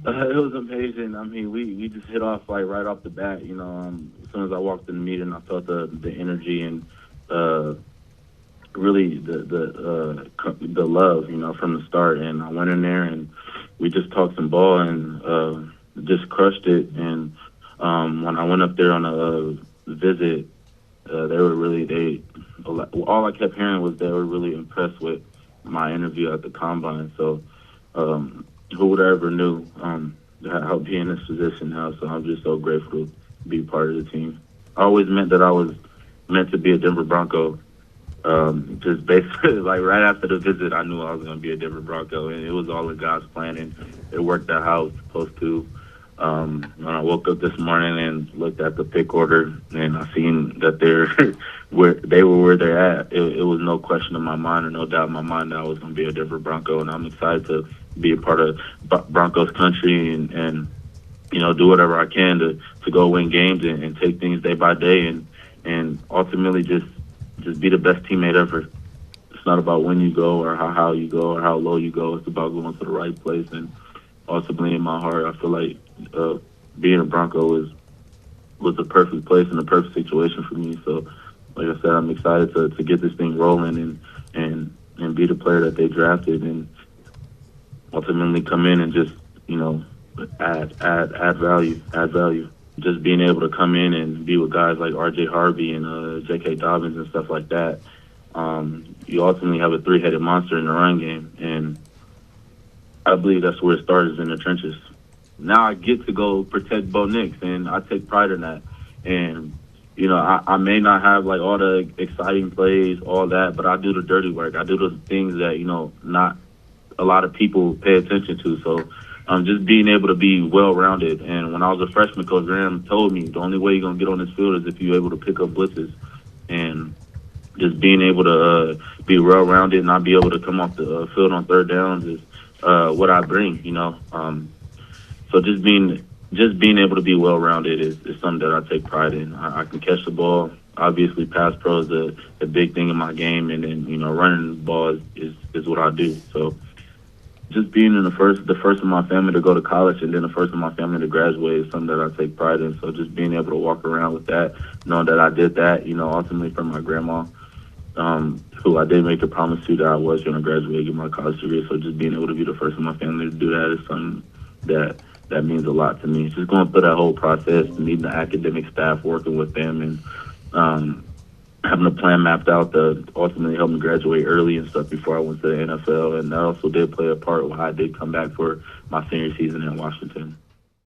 It was amazing. I mean, we just hit off like right off the bat. As soon as I walked in the meeting, I felt the energy and uh, really the love, from the start. And I went in there and we just talked some ball and just crushed it. And when I went up there on a visit, they were really they. All I kept hearing was they were really impressed with my interview at the combine. So who would have ever knew that I'll be in this position now? So I'm just so grateful to be part of the team. I always meant that I was meant to be a Denver Bronco. Just basically, like right after the visit, I knew I was going to be a Denver Bronco, and it was all in God's plan, and it worked out how it was supposed to. When I woke up this morning and looked at the pick order, and I seen that they're where they're at, it was no question in my mind or no doubt in my mind that I was going to be a Denver Bronco, and I'm excited to be a part of Broncos country and do whatever I can to go win games and take things day by day and ultimately just be the best teammate ever. It's not about when you go or how high you go or how low you go. It's about going to the right place. And ultimately, in my heart, I feel like being a Bronco was the perfect place and the perfect situation for me. So, like I said, I'm excited to get this thing rolling and be the player that they drafted and ultimately come in and just add value. Just being able to come in and be with guys like R.J. Harvey and J.K. Dobbins and stuff like that. You ultimately have a three-headed monster in the run game, and I believe that's where it starts, in the trenches. Now I get to go protect Bo Nix, and I take pride in that. And I may not have like all the exciting plays, all that, but I do the dirty work. I do the things that not a lot of people pay attention to. So just being able to be well-rounded. And when I was a freshman, Coach Graham told me the only way you're going to get on this field is if you're able to pick up blitzes. And just being able to be well-rounded and not be able to come off the field on third downs is what I bring, So just being able to be well-rounded is something that I take pride in. I can catch the ball. Obviously, pass pro is a big thing in my game. And then, running the ball is what I do. So just being in the first of my family to go to college and then the first of my family to graduate is something that I take pride in. So just being able to walk around with that, knowing that I did that, ultimately from my grandma, who I did make a promise to that I was going to graduate and get my college degree. So just being able to be the first of my family to do that is something that means a lot to me. Just going through that whole process, meeting the academic staff, working with them, and having a plan mapped out to ultimately help me graduate early and stuff before I went to the NFL. And that also did play a part why I did come back for my senior season in Washington.